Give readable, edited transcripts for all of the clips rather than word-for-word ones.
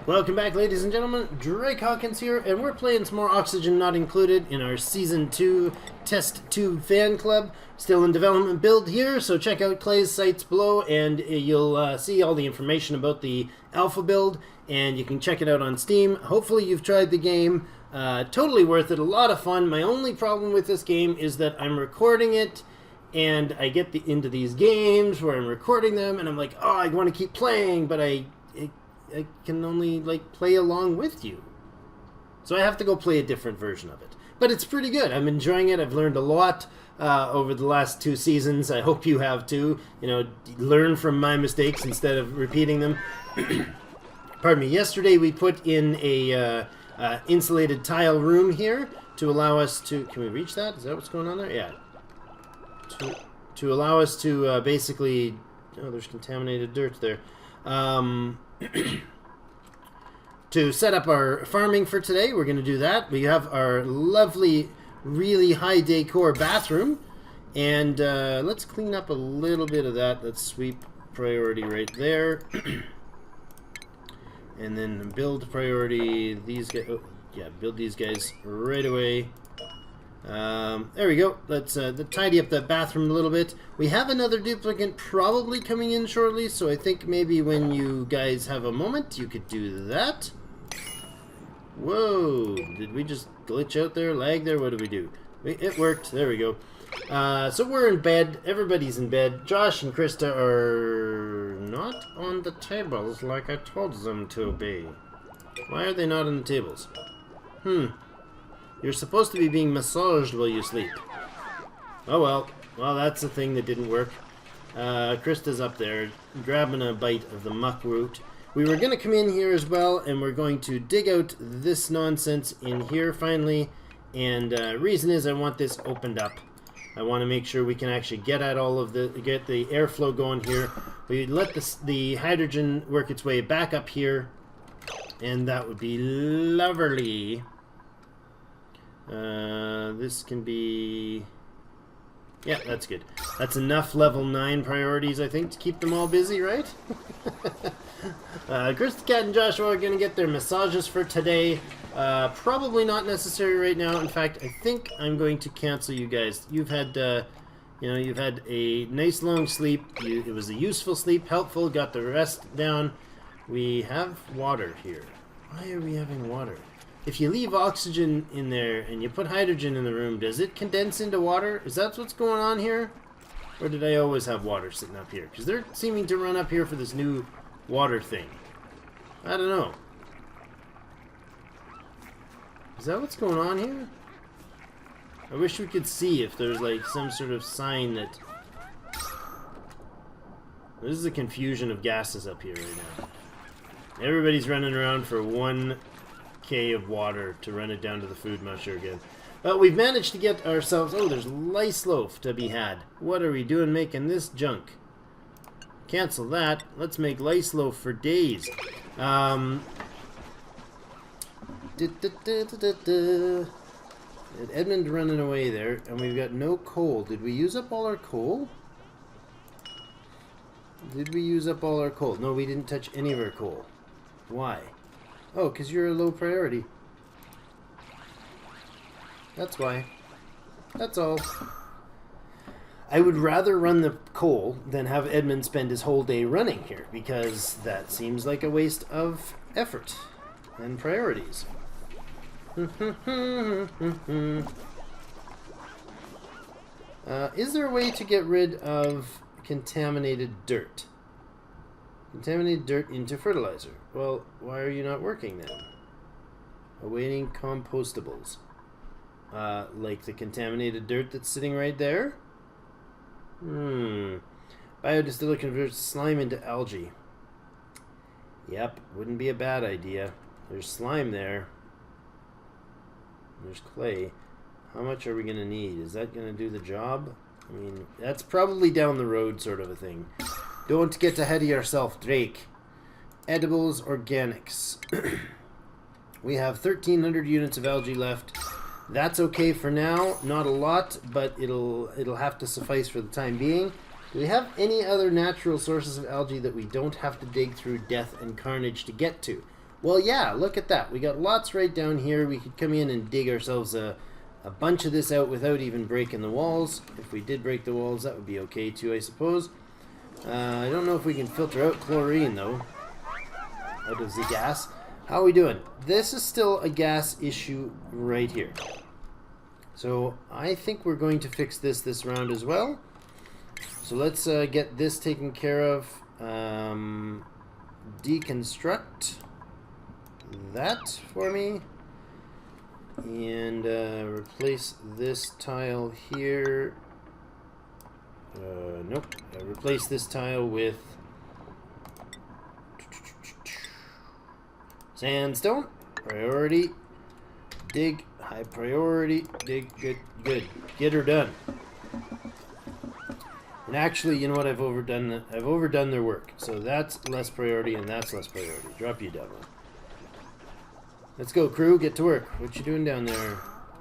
Welcome back, ladies and gentlemen. Hawkins here, and we're playing some more Oxygen Not Included in our Season 2 Test Tube Fan Club. Still in development build here, so check out Clay's sites below, and you'll see all the information about the alpha build, and you can check it out on Steam. Hopefully you've tried the game. Totally worth it, a lot of fun. My only problem with this game is that I'm recording it, and I get into these games where I'm recording them, and I'm like, oh, I want to keep playing, but I can only play along with you, so I have to go play a different version of it. But it's pretty good. I'm enjoying it. I've learned a lot over the last 2 seasons. I hope you have too. Learn from my mistakes instead of repeating them. Pardon me. Yesterday we put in a insulated tile room here to allow us to. Can we reach that? Is that what's going on there? Yeah. To allow us to basically. Oh, there's contaminated dirt there. To set up our farming for today, we're going to do that. We have our lovely, really high decor bathroom, and let's clean up a little bit of that. Let's sweep priority right there, and then build priority these guys. Oh, yeah, build these guys right away. There we go. Let's tidy up the bathroom a little bit. We have another duplicant probably coming in shortly, so I think maybe when you guys have a moment, you could do that. Whoa! Did we just glitch out there? Lag there? What did we do? It worked. There we go. So we're in bed. Everybody's in bed. Josh and Krista are not on the tables like I told them to be. Why are they not on the tables? You're supposed to be being massaged while you sleep. Oh well. Well, that's the thing that didn't work. Krista's up there grabbing a bite of the muck root. We were going to come in here as well, and we're going to dig out this nonsense in here finally. And reason is I want this opened up. I want to make sure we can actually get at all of get the airflow going here. We let the hydrogen work its way back up here, and that would be lovely. This can be. Yeah, that's good. That's enough level 9 priorities, I think, to keep them all busy, right? Chris the Cat and Joshua are going to get their massages for today. Probably not necessary right now. In fact, I think I'm going to cancel you guys. You've had, you've had a nice long sleep. It was a useful sleep, helpful, got the rest down. We have water here. Why are we having water? If you leave oxygen in there and you put hydrogen in the room, does it condense into water? Is that what's going on here? Or did I always have water sitting up here? Because they're seeming to run up here for this new water thing. I don't know. Is that what's going on here? I wish we could see if there's like some sort of sign that... This is a confusion of gases up here right now. Everybody's running around for 1K of water to run it down to the food musher again. But we've managed to get ourselves... Oh, there's lice loaf to be had. What are we doing making this junk? Cancel that. Let's make lice loaf for days. Edmund running away there, and we've got no coal. Did we use up all our coal? Did we use up all our coal? No, we didn't touch any of our coal. Why? Oh, because you're a low priority. That's why. That's all. I would rather run the coal than have Edmund spend his whole day running here, because that seems like a waste of effort and priorities. Is there a way to get rid of contaminated dirt? Contaminated dirt into fertilizer. Well, why are you not working then? Awaiting compostables. Like the contaminated dirt that's sitting right there? Biodistiller converts slime into algae. Yep, wouldn't be a bad idea. There's slime there. There's clay. How much are we going to need? Is that going to do the job? I mean, that's probably down the road sort of a thing. Don't get ahead of yourself, Drake. Edibles, organics. We have 1,300 units of algae left. That's okay for now. Not a lot, but it'll have to suffice for the time being. Do we have any other natural sources of algae that we don't have to dig through death and carnage to get to? Well, yeah, look at that. We got lots right down here. We could come in and dig ourselves a bunch of this out without even breaking the walls. If we did break the walls, that would be okay too, I suppose. I don't know if we can filter out chlorine, though, out of the gas. How are we doing? This is still a gas issue right here. So I think we're going to fix this round as well. So let's get this taken care of. Deconstruct that for me, and replace this tile here. Nope. Replace this tile with sandstone. Priority. Dig. High priority. Dig. Good. Good. Get her done. And actually, you know what? I've overdone their work. So that's less priority, and that's less priority. Drop you down one. Let's go, crew. Get to work. What you doing down there,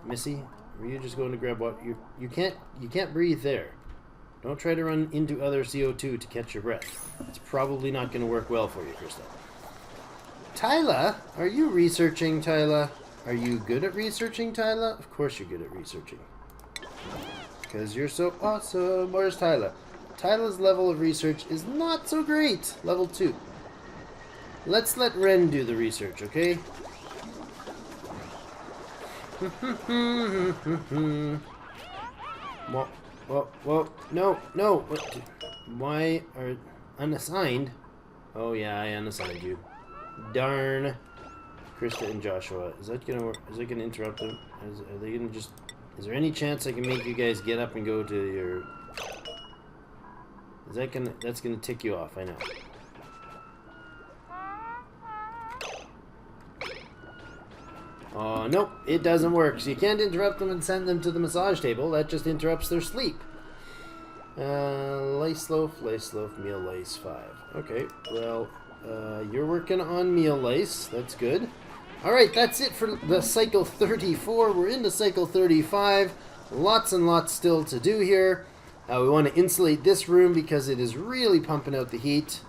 Missy? Were you just going to grab what you can't breathe there. Don't try to run into other CO2 to catch your breath. It's probably not going to work well for you, Krista. Tyla, are you researching, Tyla? Are you good at researching, Tyla? Of course you're good at researching. Because you're so awesome. Where's Tyla? Tyla's level of research is not so great. Level 2. Let's let Ren do the research, okay? Whoa. No. What? Why are unassigned? Oh, yeah, I unassigned you. Darn. Krista and Joshua. Is that gonna work? Is that gonna interrupt them? Are they gonna just... Is there any chance I can make you guys get up and go to your... Is that gonna... That's gonna tick you off, I know. Oh, nope, it doesn't work. So you can't interrupt them and send them to the massage table. That just interrupts their sleep. Lice loaf, meal lice 5. Okay, well, you're working on meal lice. That's good. Alright, that's it for the cycle 34. We're into cycle 35. Lots and lots still to do here. We want to insulate this room because it is really pumping out the heat.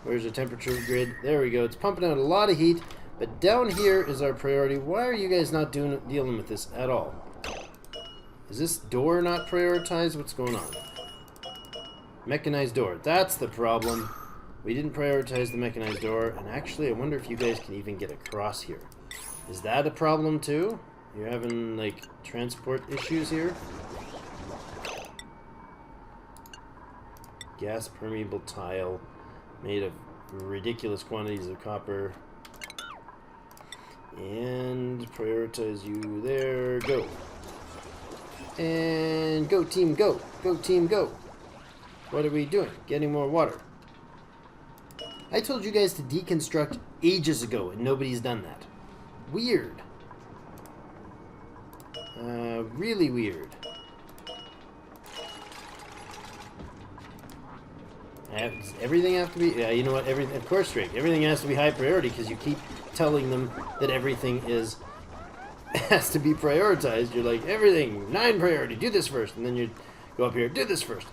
Where's the temperature grid? There we go. It's pumping out a lot of heat. But down here is our priority. Why are you guys not dealing with this at all? Is this door not prioritized? What's going on? Mechanized door. That's the problem. We didn't prioritize the mechanized door. And actually, I wonder if you guys can even get across here. Is that a problem too? You're having, like, transport issues here? Gas permeable tile made of ridiculous quantities of copper. And prioritize you there. Go. And go, team, go. Go, team, go. What are we doing? Getting more water. I told you guys to deconstruct ages ago, and nobody's done that. Weird. Really weird. Does everything have to be... Yeah, you know what? Everything, of course, Drake. Everything has to be high priority because you keep telling them that everything has to be prioritized. You're like, everything, 9 priority, do this first. And then you go up here, do this first.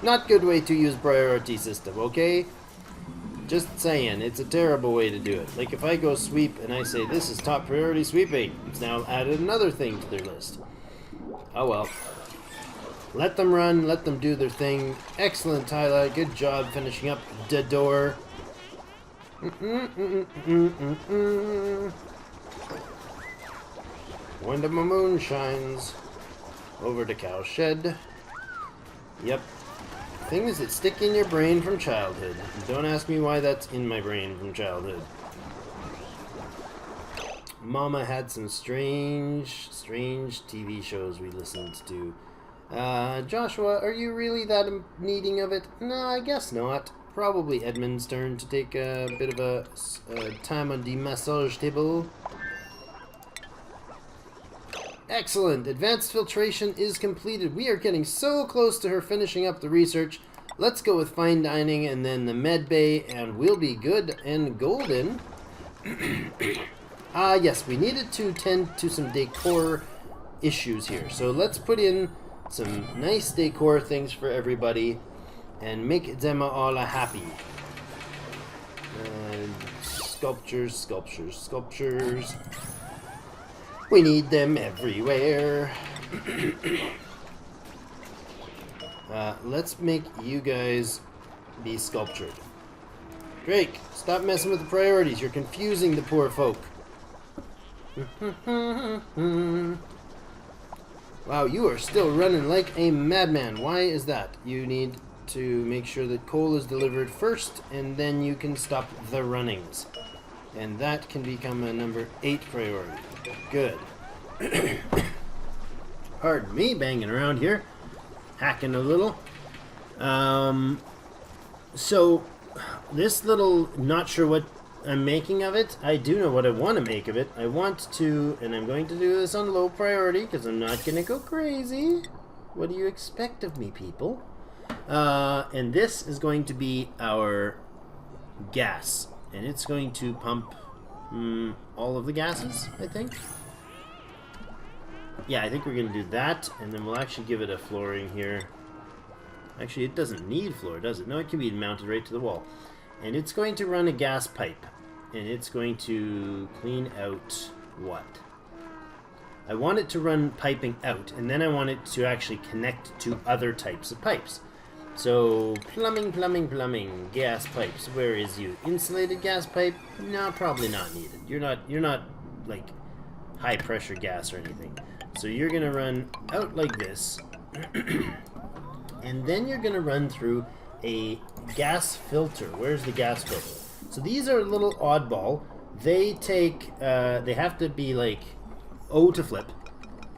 Not good way to use priority system, okay? Just saying, it's a terrible way to do it. Like if I go sweep and I say, this is top priority sweeping, it's now added another thing to their list. Oh well. Let them run, let them do their thing. Excellent, Tyler. Good job finishing up the door. When the moon shines over the cow shed. Yep. Things that stick in your brain from childhood. Don't ask me why that's in my brain from childhood. Mama had some strange TV shows we listened to. Joshua, are you really that needing of it? No, I guess not. Probably Edmund's turn to take a bit of a time on the massage table. Excellent. Advanced filtration is completed. We are getting so close to her finishing up the research. Let's go with fine dining and then the med bay, and we'll be good and golden. Yes, we needed to tend to some decor issues here. So let's put in some nice decor things for everybody and make them all happy. sculptures, sculptures, sculptures. We need them everywhere. Let's make you guys be sculptured. Drake, stop messing with the priorities. You're confusing the poor folk. Wow, you are still running like a madman. Why is that? You need to make sure that coal is delivered first, and then you can stop the runnings. And that can become a number 8 priority. Good. Pardon me, banging around here. Hacking a little. So, this little, not sure what I'm making of it. I do know what I want to make of it. I want to, and I'm going to do this on low priority because I'm not going to go crazy. What do you expect of me, people? And this is going to be our gas. And it's going to pump all of the gases, I think. Yeah, I think we're going to do that. And then we'll actually give it a flooring here. Actually, it doesn't need floor, does it? No, it can be mounted right to the wall. And it's going to run a gas pipe. And it's going to clean out what? I want it to run piping out, and then I want it to actually connect to other types of pipes. So, plumbing, gas pipes. Where is you? Insulated gas pipe? No, probably not needed. You're not like high pressure gas or anything. So you're gonna run out like this, and then you're gonna run through a gas filter. Where's the gas filter? So these are a little oddball. They take, they have to be like O to flip.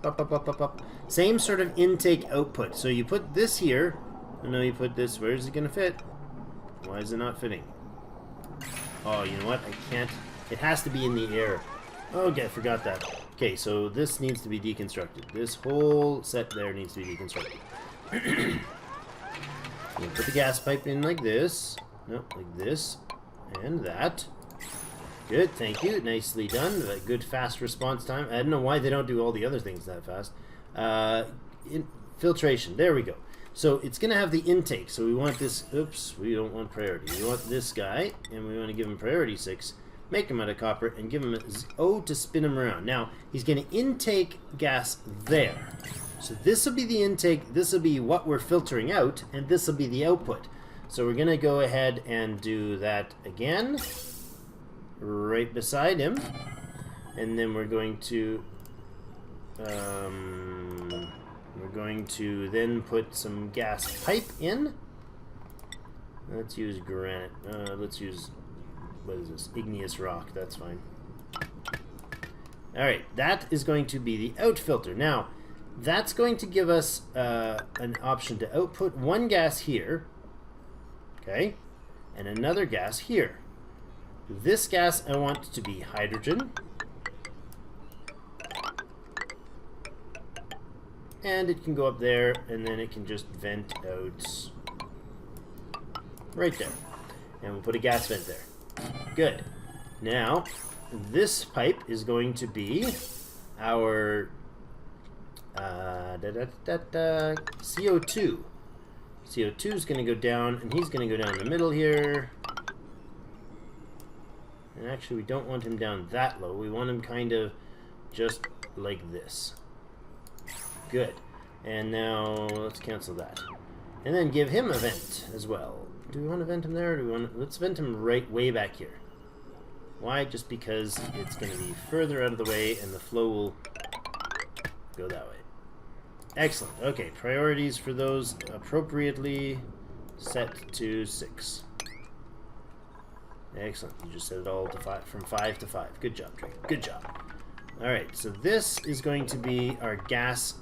Up. Same sort of intake output. So you put this here, and now you put this. Where is it going to fit? Why is it not fitting? Oh, you know what? I can't. It has to be in the air. Oh, okay, I forgot that. Okay, so this needs to be deconstructed. This whole set there needs to be deconstructed. You put the gas pipe in like this. No, like this. And that. Good, thank you. Nicely done. Good fast response time. I don't know why they don't do all the other things that fast. Filtration. There we go. So it's going to have the intake. So we want this. Oops, we don't want priority. We want this guy, and we want to give him priority 6. Make him out of copper, and give him an O to spin him around. Now, he's going to intake gas there. So this will be the intake. This will be what we're filtering out, and this will be the output. So we're going to go ahead and do that again. Right beside him, and then we're going to then put some gas pipe in. Let's use granite. Let's use, what is this? Igneous rock. That's fine. All right, that is going to be the out filter. Now, that's going to give us an option to output one gas here, okay, and another gas here. This gas I want to be hydrogen. And it can go up there, and then it can just vent out right there. And we'll put a gas vent there. Good. Now, this pipe is going to be our CO2. CO2 is going to go down, and he's going to go down the middle here. And actually, we don't want him down that low. We want him kind of just like this. Good. And now, let's cancel that. And then give him a vent as well. Do we want to vent him there? Or do we want to, let's vent him right way back here. Why? Just because it's going to be further out of the way, and the flow will go that way. Excellent. Okay, priorities for those appropriately set to 6. Excellent. You just set it all to 5, from 5 to 5. Good job, Drake. Good job. All right, so this is going to be our gas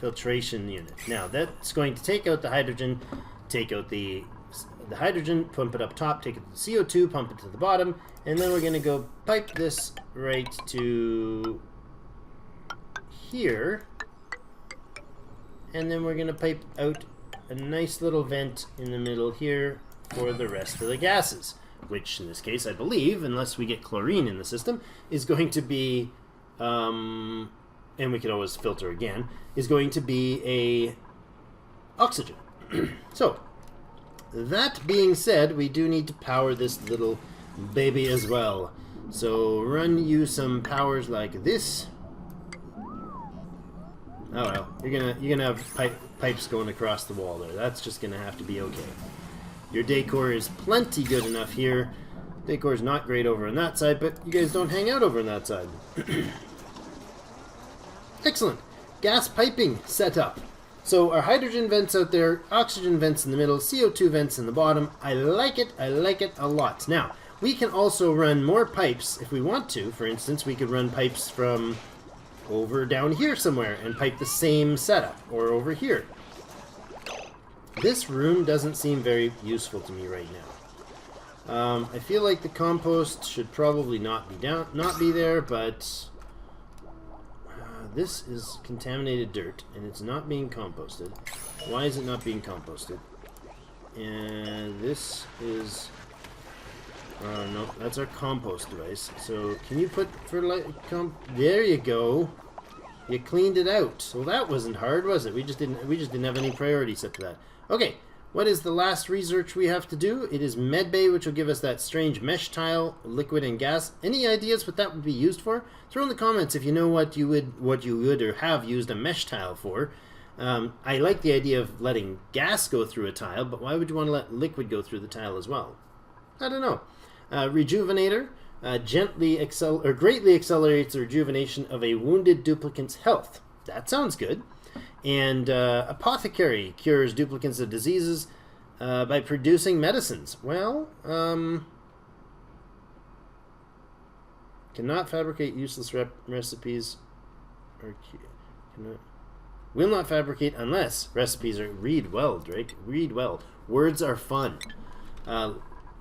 filtration unit. Now, that's going to take out the hydrogen, take out the hydrogen, pump it up top, take out the CO2, pump it to the bottom, and then we're going to go pipe this right to here, and then we're going to pipe out a nice little vent in the middle here for the rest of the gases, which in this case, I believe, unless we get chlorine in the system, is going to be, and we can always filter again, is going to be a oxygen. So, that being said, we do need to power this little baby as well. So run you some powers like this. Oh well, you're gonna have pipes going across the wall there. That's just gonna have to be okay. Your decor is plenty good enough here. Decor is not great over on that side, but you guys don't hang out over on that side. Excellent. Gas piping set up. So our hydrogen vents out there, oxygen vents in the middle, CO2 vents in the bottom. I like it a lot. Now, we can also run more pipes if we want to. For instance, we could run pipes from over down here somewhere and pipe the same setup, or over here. This room doesn't seem very useful to me right now. I feel like the compost should probably not be there, but this is contaminated dirt and it's not being composted. Why is it not being composted? And this is no, that's our compost device. So can you put fertilizer? There you go. You cleaned it out. Well, that wasn't hard, was it? We just didn't have any priority set to that. Okay, what is the last research we have to do? It is medbay, which will give us that strange mesh tile, liquid and gas. Any ideas what that would be used for? Throw in the comments if you know what you would or have used a mesh tile for. I like the idea of letting gas go through a tile, but why would you want to let liquid go through the tile as well? I don't know. Rejuvenator greatly accelerates the rejuvenation of a wounded duplicant's health. That sounds good. And Apothecary cures duplicants of diseases by producing medicines. Well, cannot fabricate useless recipes. Or will not fabricate unless recipes are... Read well, Drake. Read well. Words are fun.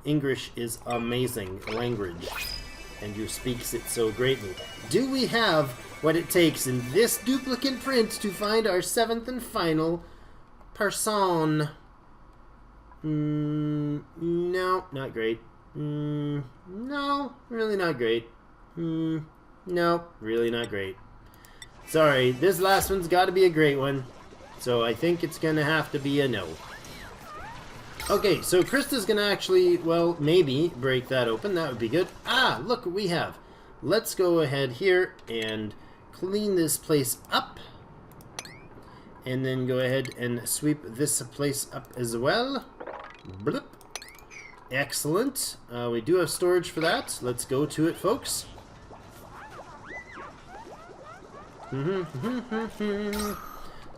English is amazing language, and you speaks it so greatly. Do we have what it takes in this duplicate print to find our 7th and final person? No, not great. No, really not great. No, really not great. Sorry, this last one's got to be a great one, so I think it's gonna have to be a no. Okay, so Krista's gonna actually, well, maybe break that open. That would be good. Ah, look what we have. Let's go ahead here and clean this place up. And then go ahead and sweep this place up as well. Blip. Excellent. We do have storage for that. Let's go to it, folks.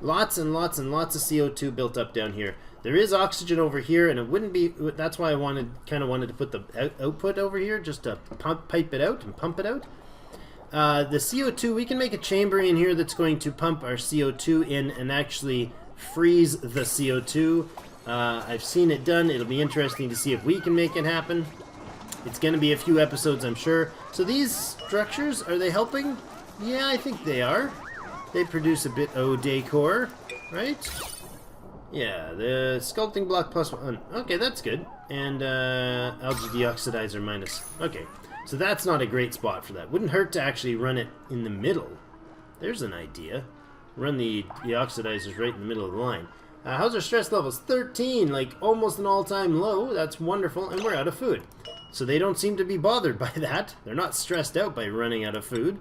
Lots and lots and lots of CO2 built up down here. There is oxygen over here, and it wouldn't be... That's why I kind of wanted to put the output over here, just to pipe it out and pump it out. The CO2, we can make a chamber in here that's going to pump our CO2 in and actually freeze the CO2. I've seen it done. It'll be interesting to see if we can make it happen. It's going to be a few episodes, I'm sure. So these structures, are they helping? Yeah, I think they are. They produce a bit of decor, right? Yeah, the sculpting block +1. Okay, that's good. And algae deoxidizer minus. Okay, so that's not a great spot for that. Wouldn't hurt to actually run it in the middle. There's an idea. Run the deoxidizers right in the middle of the line. How's our stress levels? 13, like almost an all-time low. That's wonderful, and we're out of food. So they don't seem to be bothered by that. They're not stressed out by running out of food.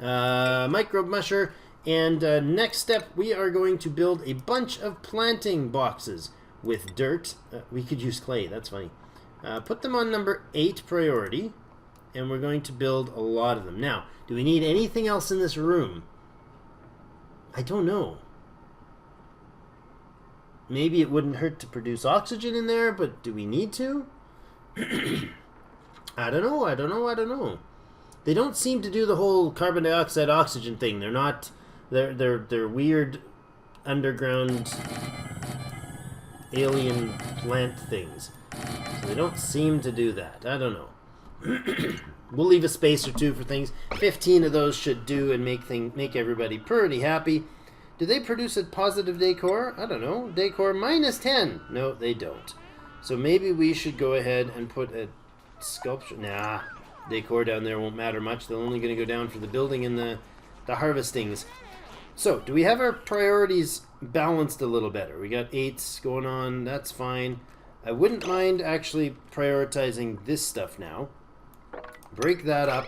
Microbe musher. And next step, we are going to build a bunch of planting boxes with dirt. We could use clay, that's funny. Put them on number 8 priority, and we're going to build a lot of them. Now, do we need anything else in this room? I don't know. Maybe it wouldn't hurt to produce oxygen in there, but do we need to? I don't know. They don't seem to do the whole carbon dioxide oxygen thing. They're not... They're weird underground alien plant things. So they don't seem to do that. I don't know. We'll leave a space or two for things. 15 of those should do and make everybody pretty happy. Do they produce a positive decor? I don't know. Decor -10. No, they don't. So maybe we should go ahead and put a sculpture. Nah, decor down there won't matter much. They're only going to go down for the building and the harvestings. So, do we have our priorities balanced a little better? We got 8s going on, that's fine. I wouldn't mind actually prioritizing this stuff now. break that up,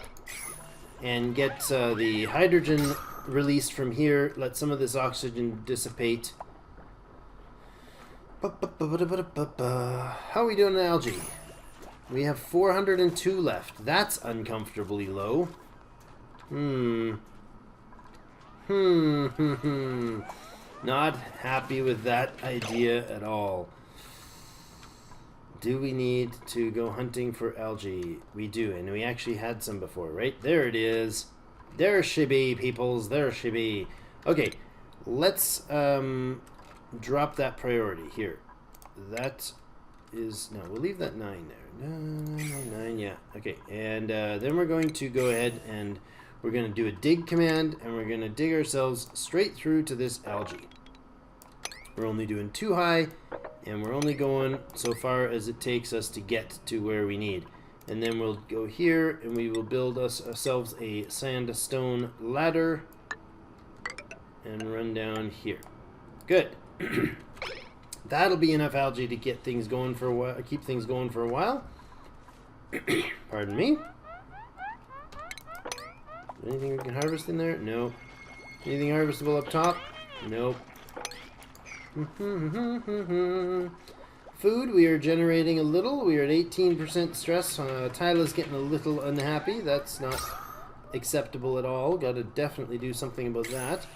and get the hydrogen released from here. Let some of this oxygen dissipate. How are we doing on algae? We have 402 left. That's uncomfortably low. Not happy with that idea at all. Do we need to go hunting for algae? We do, and we actually had some before, right? There it is. There she be, peoples. There she be. Okay, let's drop that priority here. That is... No, we'll leave that 9 there. 9, yeah. Okay, and then we're going to go ahead and we're going to do a dig command, and we're going to dig ourselves straight through to this algae. We're only doing 2 high, and we're only going so far as it takes us to get to where we need. And then we'll go here, and we will build ourselves a sandstone ladder and run down here. Good. That'll be enough algae to get things going for a while, keep things going for a while. Pardon me. Anything we can harvest in there? No. Anything harvestable up top? Nope. Food, we are generating a little. We are at 18% stress. Tyla's getting a little unhappy. That's not acceptable at all. Gotta definitely do something about that.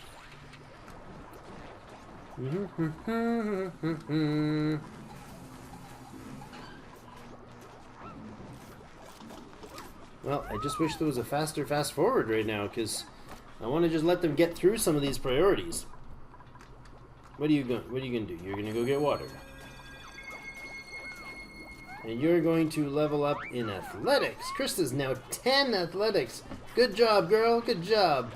Well, I just wish there was a faster fast forward right now, because I want to just let them get through some of these priorities. What are you going to do? You're going to go get water. And you're going to level up in athletics. Krista's now 10 athletics. Good job, girl. Good job.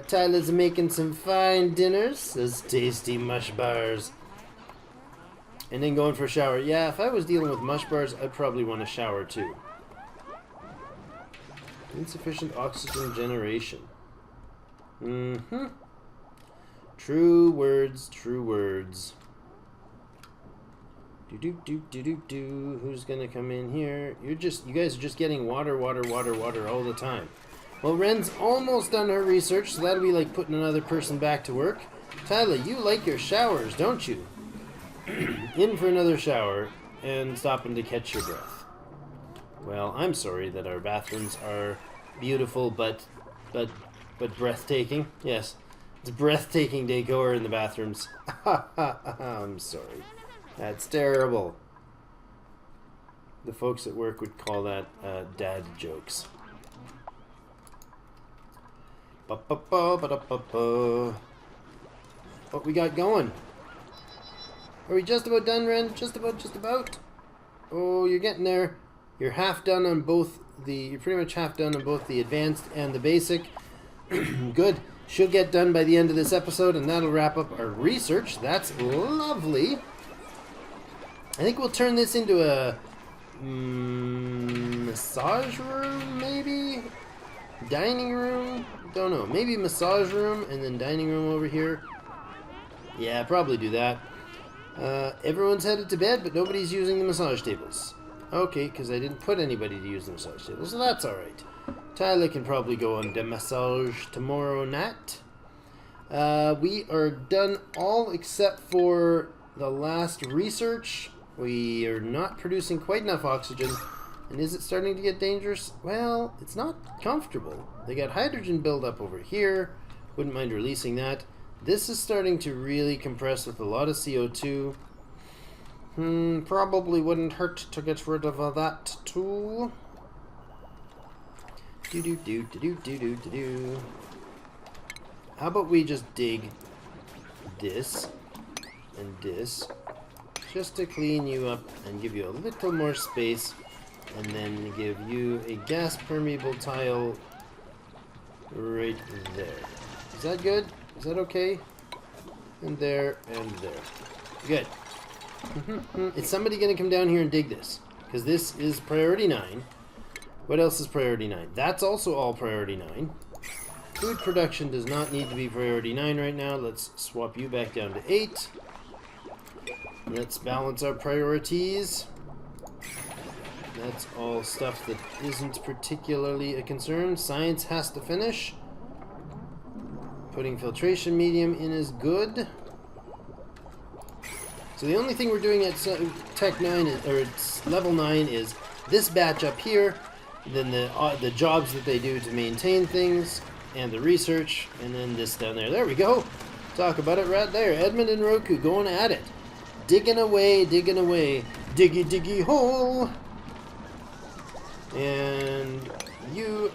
Tyler's making some fine dinners. Those tasty mush bars. And then going for a shower. Yeah, if I was dealing with mush bars, I'd probably want a shower too. Insufficient oxygen generation. True words, true words. Do. Who's gonna come in here? You guys are just getting water all the time. Well, Ren's almost done her research, so that'll be like putting another person back to work. Tyler, you like your showers, don't you? In for another shower and stopping to catch your breath. Well, I'm sorry that our bathrooms are beautiful, but breathtaking. Yes, it's breathtaking decor in the bathrooms. I'm sorry. That's terrible. The folks at work would call that dad jokes. What we got going? Are we just about done, Ren? Just about? Oh, you're getting there. You're half done on both you're pretty much half done on both the advanced and the basic. Good. She'll get done by the end of this episode, and that'll wrap up our research. That's lovely. I think we'll turn this into a massage room, maybe? Dining room? Don't know. Maybe massage room and then dining room over here. Yeah, probably do that. Everyone's headed to bed, but nobody's using the massage tables. Okay, because I didn't put anybody to use the massage tables, so that's alright. Tyler can probably go on the massage tomorrow night. We are done all except for the last research. We are not producing quite enough oxygen. And is it starting to get dangerous? Well, it's not comfortable. They got hydrogen buildup over here. Wouldn't mind releasing that. This is starting to really compress with a lot of CO2. Probably wouldn't hurt to get rid of that too. How about we just dig this and this, just to clean you up and give you a little more space, and then give you a gas permeable tile right there. Is that good? Is that okay? And there and there. Good. Is somebody going to come down here and dig this? Because this is priority 9. What else is priority 9? That's also all priority 9. Food production does not need to be priority 9 right now. Let's swap you back down to 8. Let's balance our priorities. That's all stuff that isn't particularly a concern. Science has to finish. Putting filtration medium in is good. So the only thing we're doing at Tech 9, or it's level 9, is this batch up here, then the jobs that they do to maintain things, and the research, and then this down there. There we go. Talk about it right there. Edmund and Roku going at it. Digging away, digging away. Diggy, diggy hole. And you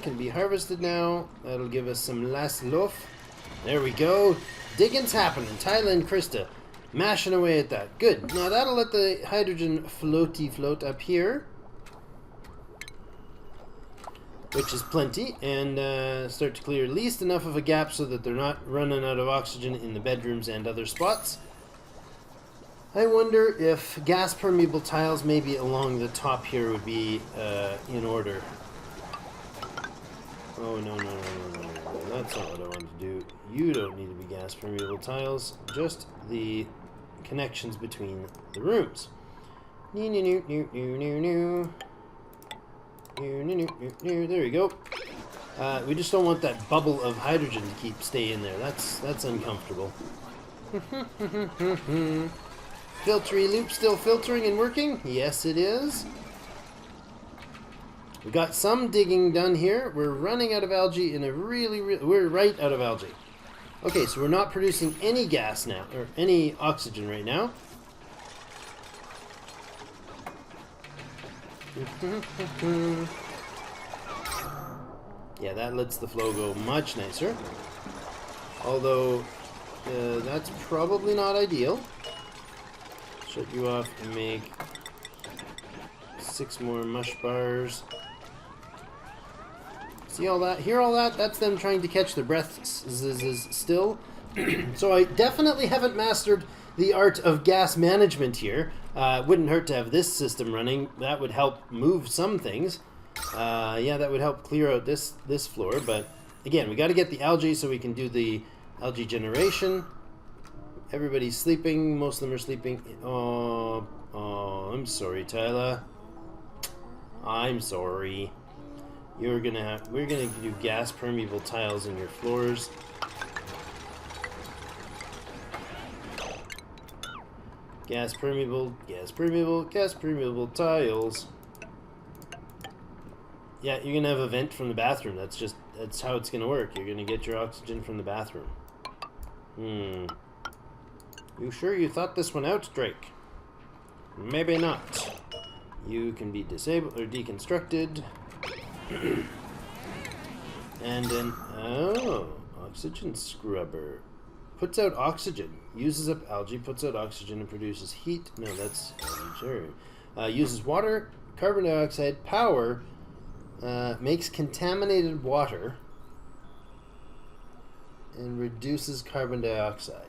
can be harvested now. That'll give us some last loaf. There we go. Digging's happening. Tyler and Krista mashing away at that. Good. Now that'll let the hydrogen float up here, which is plenty, and start to clear at least enough of a gap so that they're not running out of oxygen in the bedrooms and other spots. I wonder if gas permeable tiles maybe along the top here would be in order. Oh, no, that's not what I wanted to do. You don't need to be gas permeable tiles, just the connections between the rooms. There we go. We just don't want that bubble of hydrogen to stay in there. That's uncomfortable. Filtery loop still filtering and working? Yes, it is. We got some digging done here. We're running out of algae in a we're right out of algae. Okay, so we're not producing any gas now, or any oxygen right now. Yeah, that lets the flow go much nicer. Although, that's probably not ideal. Shut you off and make 6 more mush bars. See all that? Hear all that? That's them trying to catch their breaths still. So I definitely haven't mastered the art of gas management here. Wouldn't hurt to have this system running. That would help move some things. Yeah, that would help clear out this floor. But again, we got to get the algae so we can do the algae generation. Everybody's sleeping. Most of them are sleeping. Oh, I'm sorry, Tyler. I'm sorry. We're gonna do gas permeable tiles in your floors. Gas permeable tiles. Yeah, you're gonna have a vent from the bathroom. That's how it's gonna work. You're gonna get your oxygen from the bathroom. You sure you thought this one out, Drake? Maybe not. You can be disabled or deconstructed. And then, oxygen scrubber. Puts out oxygen. Uses up algae, puts out oxygen, and produces heat. No, that's sure. Uses water, carbon dioxide, power, makes contaminated water, and reduces carbon dioxide.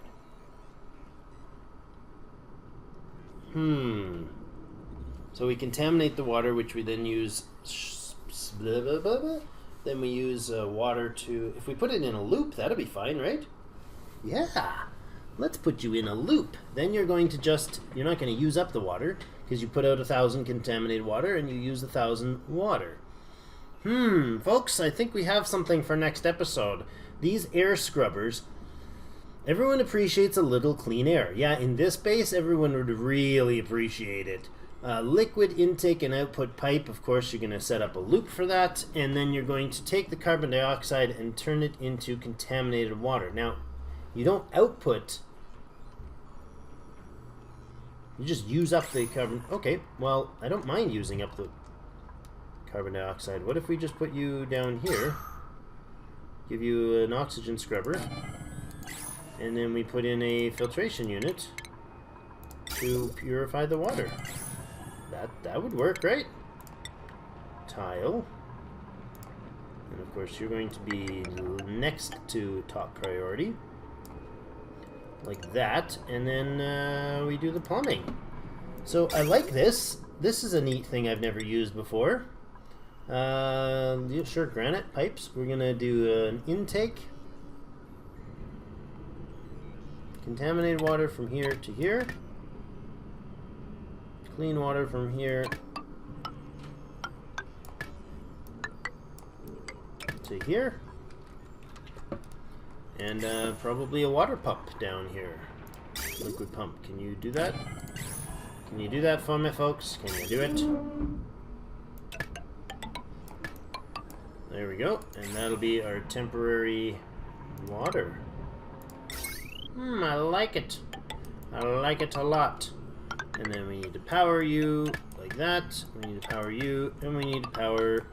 So we contaminate the water, which we then use. Then we use water to. If we put it in a loop, that'll be fine, right? Yeah. Let's put you in a loop. Then you're going to you're not going to use up the water because you put out 1,000 contaminated water and you use 1,000 water. Folks, I think we have something for next episode. These air scrubbers. Everyone appreciates a little clean air. Yeah, in this base, everyone would really appreciate it. Liquid intake and output pipe, of course, you're going to set up a loop for that, and then you're going to take the carbon dioxide and turn it into contaminated water. Now, you don't output, you just use up the carbon. Okay, well, I don't mind using up the carbon dioxide. What if we just put you down here, give you an oxygen scrubber, and then we put in a filtration unit to purify the water? That would work, right? Tile. And of course you're going to be next to top priority. Like that. And then we do the plumbing. So I like this. This is a neat thing I've never used before. Sure, granite pipes. We're going to do an intake. Contaminated water from here to here. Clean water from here to here. And probably a water pump down here. Liquid pump. Can you do that? Can you do that for me, folks? Can you do it? There we go. And that'll be our temporary water. I like it. I like it a lot. And then we need to power you like that. We need to power you, and we need to power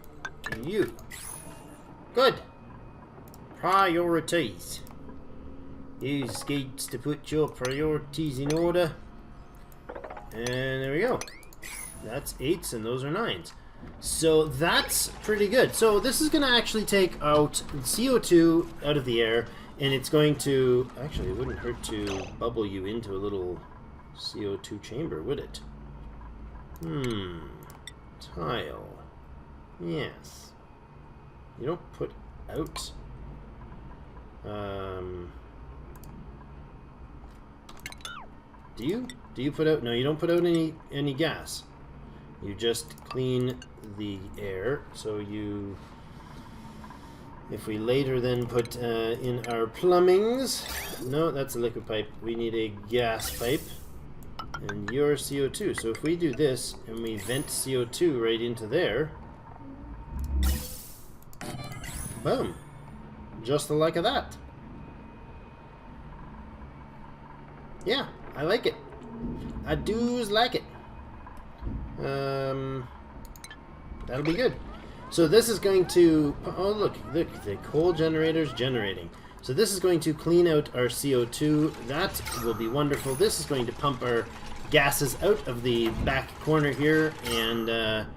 you. Good. Priorities. Use gates to put your priorities in order. And there we go. That's 8s and those are 9s. So that's pretty good. So this is going to actually take out CO2 out of the air, and it's going to... Actually, it wouldn't hurt to bubble you into a little CO2 chamber, would it? Tile. Yes. You don't put out... Do you? Do you put out... No, you don't put out any gas. You just clean the air. So you... If we later then put in our plumbings... No, that's a liquid pipe. We need a gas pipe. And your CO2. So if we do this and we vent CO2 right into there... Boom. Just the like of that. Yeah, I like it. I do's like it. That'll be good. So this is going to... Oh, look, the coal generator's generating. So this is going to clean out our CO2. That will be wonderful. This is going to pump our gases out of the back corner here and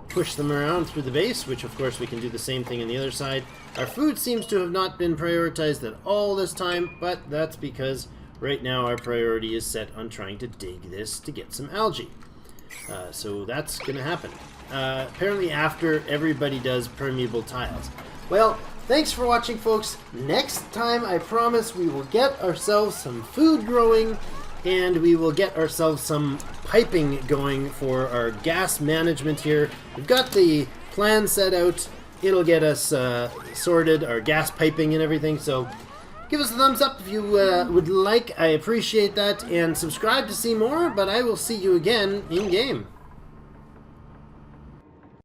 push them around through the base, which of course we can do the same thing on the other side. Our food seems to have not been prioritized at all this time, but that's because right now our priority is set on trying to dig this to get some algae. So that's going to happen. Apparently after everybody does permeable tiles. Well, thanks for watching, folks. Next time, I promise we will get ourselves some food growing, and we will get ourselves some piping going for our gas management here. We've got the plan set out. It'll get us sorted, our gas piping and everything. So give us a thumbs up if you would like. I appreciate that. And subscribe to see more, but I will see you again in game.